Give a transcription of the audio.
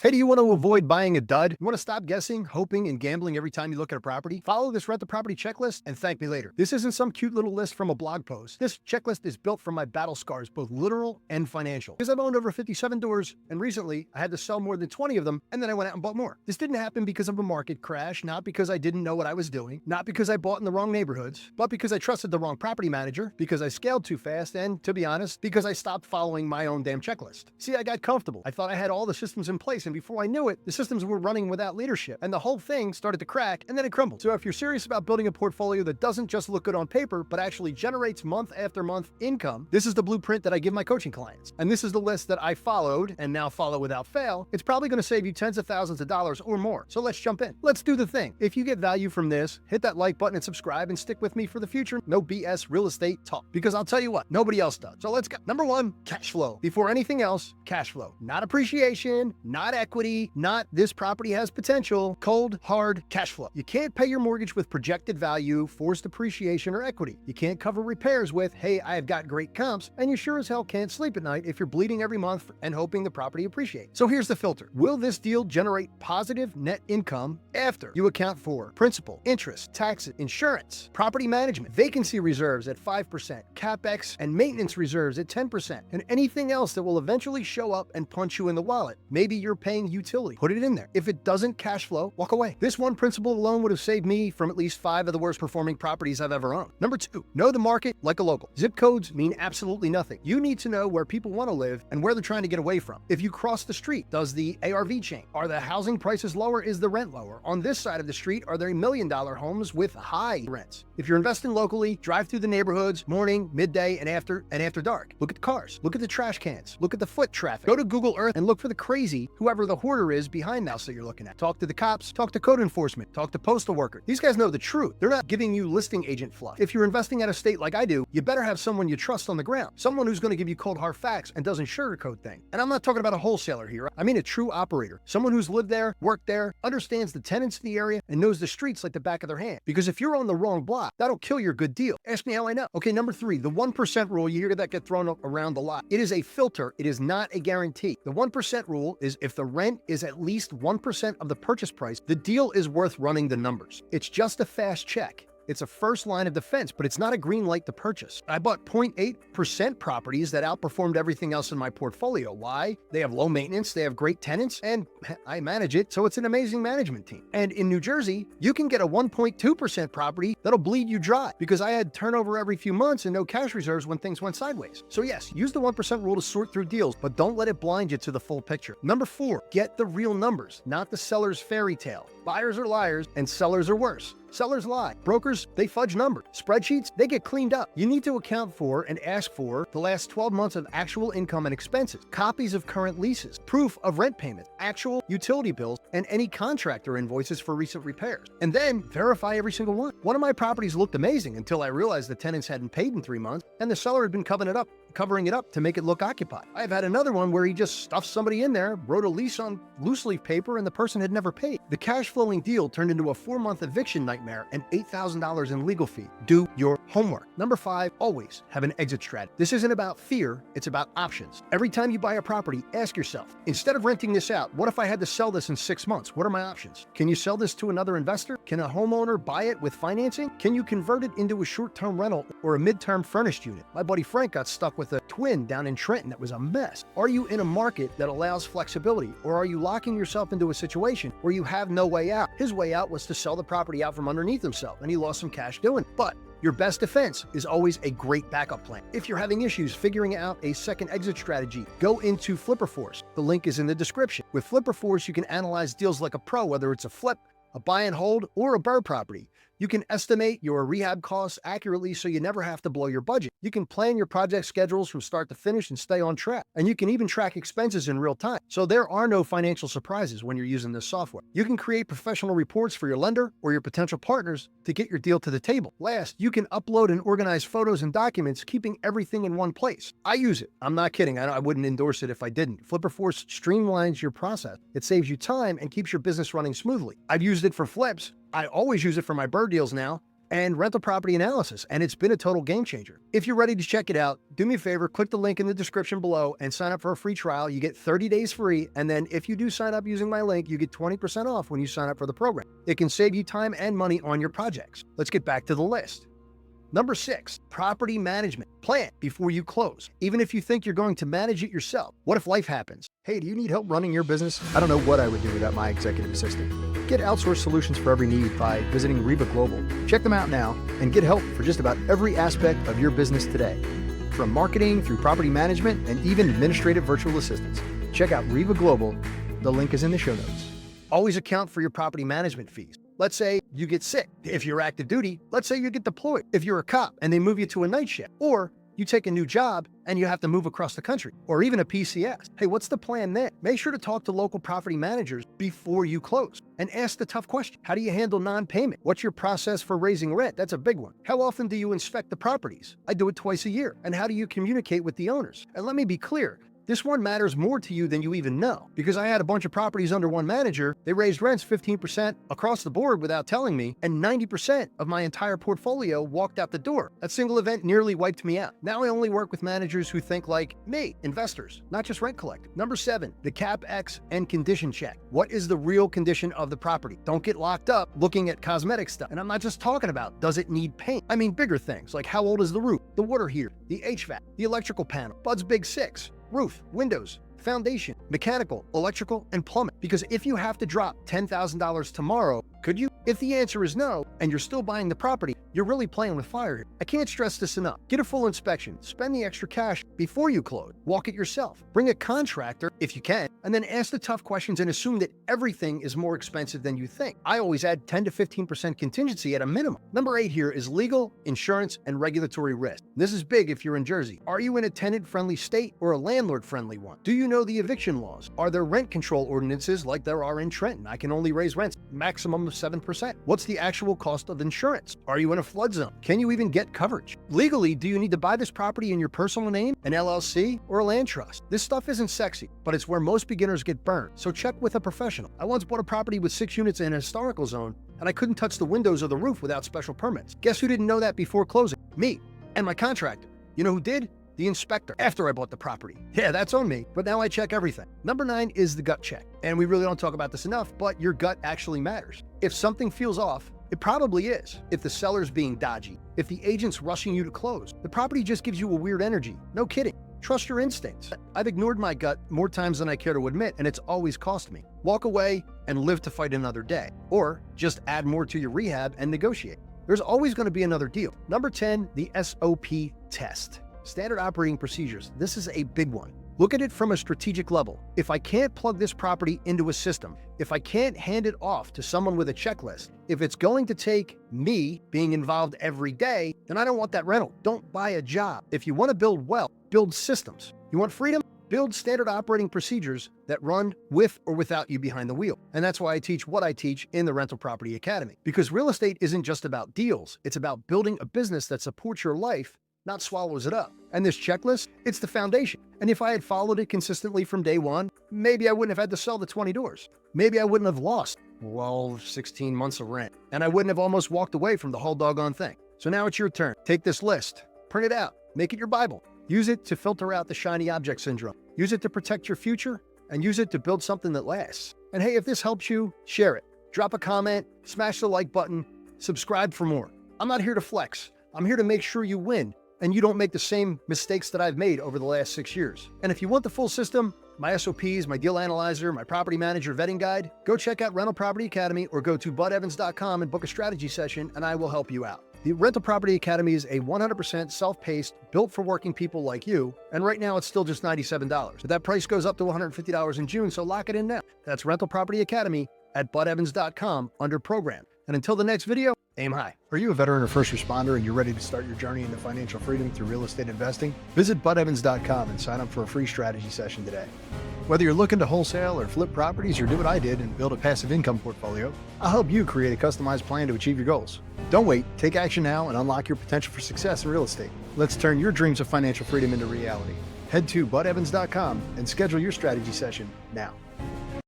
Hey, do you want to avoid buying a dud? You want to stop guessing, hoping, and gambling every time you look at a property? Follow this Rent the Property checklist and thank me later. This isn't some cute little list from a blog post. This checklist is built from my battle scars, both literal and financial. Because I've owned over 57 doors, and recently I had to sell more than 20 of them, and then I went out and bought more. This didn't happen because of a market crash, not because I didn't know what I was doing, not because I bought in the wrong neighborhoods, but because I trusted the wrong property manager, because I scaled too fast, and to be honest, because I stopped following my own damn checklist. See, I got comfortable. I thought I had all the systems in place, and before I knew it, the systems were running without leadership, and the whole thing started to crack, and then it crumbled. So if you're serious about building a portfolio that doesn't just look good on paper, but actually generates month after month income, this is the blueprint that I give my coaching clients. And this is the list that I followed, and now follow without fail. It's probably going to save you tens of thousands of dollars or more. So let's jump in. Let's do the thing. If you get value from this, hit that like button and subscribe and stick with me for the future. No BS real estate talk. Because I'll tell you what, nobody else does. So let's go. Number one, cash flow. Before anything else, cash flow. Not appreciation, not equity, not this property has potential, cold, hard cash flow. You can't pay your mortgage with projected value, forced appreciation, or equity. You can't cover repairs with, hey, I've got great comps, and you sure as hell can't sleep at night if you're bleeding every month and hoping the property appreciates. So here's the filter. Will this deal generate positive net income after you account for principal, interest, taxes, insurance, property management, vacancy reserves at 5%, CapEx and maintenance reserves at 10%, and anything else that will eventually show up and punch you in the wallet? Maybe you're paying utility. Put it in there. If it doesn't cash flow, walk away. This one principle alone would have saved me from at least 5 of the worst performing properties I've ever owned. Number 2, know the market like a local. Zip codes mean absolutely nothing. You need to know where people want to live and where they're trying to get away from. If you cross the street, does the ARV change? Are the housing prices lower? Is the rent lower? On this side of the street, are there $1 million homes with high rents? If you're investing locally, drive through the neighborhoods morning, midday, and after dark. Look at the cars. Look at the trash cans. Look at the foot traffic. Go to Google Earth and look for the crazy, whoever the hoarder is behind the house that you're looking at. Talk to the cops, talk to code enforcement, talk to postal workers. These guys know the truth. They're not giving you listing agent fluff. If you're investing at a state like I do, you better have someone you trust on the ground. Someone who's going to give you cold hard facts and doesn't sugarcoat things. And I'm not talking about a wholesaler here. I mean a true operator. Someone who's lived there, worked there, understands the tenants in the area, and knows the streets like the back of their hand. Because if you're on the wrong block, that'll kill your good deal. Ask me how I know. Okay, number 3, the 1% rule. You hear that get thrown around a lot. It is a filter. It is not a guarantee. The 1% rule is if the rent is at least 1% of the purchase price, the deal is worth running the numbers. It's just a fast check. It's a first line of defense, but it's not a green light to purchase. I bought 0.8% properties that outperformed everything else in my portfolio. Why? They have low maintenance, they have great tenants, and I manage it, so it's an amazing management team. And in New Jersey, you can get a 1.2% property that'll bleed you dry because I had turnover every few months and no cash reserves when things went sideways. So yes, use the 1% rule to sort through deals, but don't let it blind you to the full picture. Number 4, get the real numbers, not the seller's fairy tale. Buyers are liars and sellers are worse. Sellers lie. Brokers, they fudge numbers. Spreadsheets, they get cleaned up. You need to account for and ask for the last 12 months of actual income and expenses, copies of current leases, proof of rent payments, actual utility bills, and any contractor invoices for recent repairs. And then verify every single one. One of my properties looked amazing until I realized the tenants hadn't paid in 3 months and the seller had been covering it up to make it look occupied. I've had another one where he just stuffed somebody in there, wrote a lease on loose leaf paper, and the person had never paid. The cash flowing deal turned into a 4-month eviction nightmare and $8,000 in legal fee. Do your homework. Number 5, always have an exit strategy. This isn't about fear, it's about options. Every time you buy a property, ask yourself, instead of renting this out, what if I had to sell this in 6 months? What are my options? Can you sell this to another investor? Can a homeowner buy it with financing? Can you convert it into a short-term rental or a mid-term furnished unit? My buddy Frank got stuck with a twin down in Trenton that was a mess. Are you in a market that allows flexibility, or are you locking yourself into a situation where you have no way out? His way out was to sell the property out from underneath himself, and he lost some cash doing it. But your best defense is always a great backup plan. If you're having issues figuring out a second exit strategy, go into FlipperForce. The link is in the description. With FlipperForce, you can analyze deals like a pro, whether it's a flip, a buy and hold, or a burr property. You can estimate your rehab costs accurately so you never have to blow your budget. You can plan your project schedules from start to finish and stay on track. And you can even track expenses in real time. So there are no financial surprises when you're using this software. You can create professional reports for your lender or your potential partners to get your deal to the table. Last, you can upload and organize photos and documents, keeping everything in one place. I use it. I'm not kidding. I wouldn't endorse it if I didn't. FlipperForce streamlines your process. It saves you time and keeps your business running smoothly. I've used it for flips. I always use it for my burr deals now. and rental property analysis, and it's been a total game changer. If you're ready to check it out, do me a favor, click the link in the description below and sign up for a free trial. You get 30 days free, and then if you do sign up using my link, you get 20% off when you sign up for the program. It can save you time and money on your projects. Let's get back to the list. Number 6, property management. Plan before you close. Even if you think you're going to manage it yourself, what if life happens? Hey, do you need help running your business? I don't know what I would do without my executive assistant. Get outsourced solutions for every need by visiting Reva Global. Check them out now and get help for just about every aspect of your business today. From marketing through property management and even administrative virtual assistants. Check out Reva Global. The link is in the show notes. Always account for your property management fees. Let's say you get sick. If you're active duty, let's say you get deployed. If you're a cop and they move you to a night shift, or you take a new job and you have to move across the country, or even a PCS. Hey, what's the plan then? Make sure to talk to local property managers before you close and ask the tough question. How do you handle non-payment? What's your process for raising rent? That's a big one. How often do you inspect the properties? I do it twice a year. And how do you communicate with the owners? And let me be clear, this one matters more to you than you even know, because I had a bunch of properties under one manager. They raised rents 15% across the board without telling me, and 90% of my entire portfolio walked out the door. That single event nearly wiped me out. Now I only work with managers who think like me, investors, not just rent collectors. Number 7, the CapEx and condition check. What is the real condition of the property? Don't get locked up looking at cosmetic stuff. And I'm not just talking about, does it need paint? I mean bigger things, like how old is the roof, the water heater, the HVAC, the electrical panel, Bud's Big 6, roof, windows, foundation, mechanical, electrical, and plumbing. Because if you have to drop $10,000 tomorrow, could you? If the answer is no, and you're still buying the property, you're really playing with fire here. I can't stress this enough. Get a full inspection. Spend the extra cash before you close. Walk it yourself. Bring a contractor if you can, and then ask the tough questions and assume that everything is more expensive than you think. I always add 10 to 15% contingency at a minimum. Number 8 here is legal, insurance, and regulatory risk. This is big if you're in Jersey. Are you in a tenant-friendly state or a landlord-friendly one? Do you know the eviction laws? Are there rent control ordinances like there are in Trenton? I can only raise rents maximum of 7%. What's the actual cost of insurance? Are you in a flood zone? Can you even get coverage? Legally, do you need to buy this property in your personal name, an LLC, or a land trust? This stuff isn't sexy, but it's where most beginners get burned, so check with a professional. I once bought a property with 6 units in a historical zone, and I couldn't touch the windows or the roof without special permits. Guess who didn't know that before closing? Me and my contractor. You know who did? The inspector, after I bought the property. Yeah, that's on me, but now I check everything. Number 9 is the gut check. And we really don't talk about this enough, but your gut actually matters. If something feels off, it probably is. If the seller's being dodgy, if the agent's rushing you to close, the property just gives you a weird energy. No kidding. Trust your instincts. I've ignored my gut more times than I care to admit, and it's always cost me. Walk away and live to fight another day. Or just add more to your rehab and negotiate. There's always going to be another deal. Number 10, the SOP test. Standard operating procedures. This is a big one. Look at it from a strategic level. If I can't plug this property into a system, if I can't hand it off to someone with a checklist, if it's going to take me being involved every day, then I don't want that rental. Don't buy a job. If you want to build well, build systems. You want freedom? Build standard operating procedures that run with or without you behind the wheel. And that's why I teach what I teach in the Rental Property Academy. Because real estate isn't just about deals. It's about building a business that supports your life, not swallows it up. And this checklist, it's the foundation. And if I had followed it consistently from day one, maybe I wouldn't have had to sell the 20 doors. Maybe I wouldn't have lost, 16 months of rent. And I wouldn't have almost walked away from the whole doggone thing. So now it's your turn. Take this list, print it out, make it your Bible. Use it to filter out the shiny object syndrome. Use it to protect your future, and use it to build something that lasts. And hey, if this helps you, share it. Drop a comment, smash the like button, subscribe for more. I'm not here to flex. I'm here to make sure you win and you don't make the same mistakes that I've made over the last 6 years. And if you want the full system, my SOPs, my deal analyzer, my property manager vetting guide, go check out Rental Property Academy or go to budevans.com and book a strategy session and I will help you out. The Rental Property Academy is a 100% self-paced, built for working people like you, and right now it's still just $97. But that price goes up to $150 in June, so lock it in now. That's Rental Property Academy at budevans.com under program. And until the next video, aim high. Are you a veteran or first responder and you're ready to start your journey into financial freedom through real estate investing? Visit budevans.com and sign up for a free strategy session today. Whether you're looking to wholesale or flip properties or do what I did and build a passive income portfolio, I'll help you create a customized plan to achieve your goals. Don't wait, take action now and unlock your potential for success in real estate. Let's turn your dreams of financial freedom into reality. Head to budevans.com and schedule your strategy session now.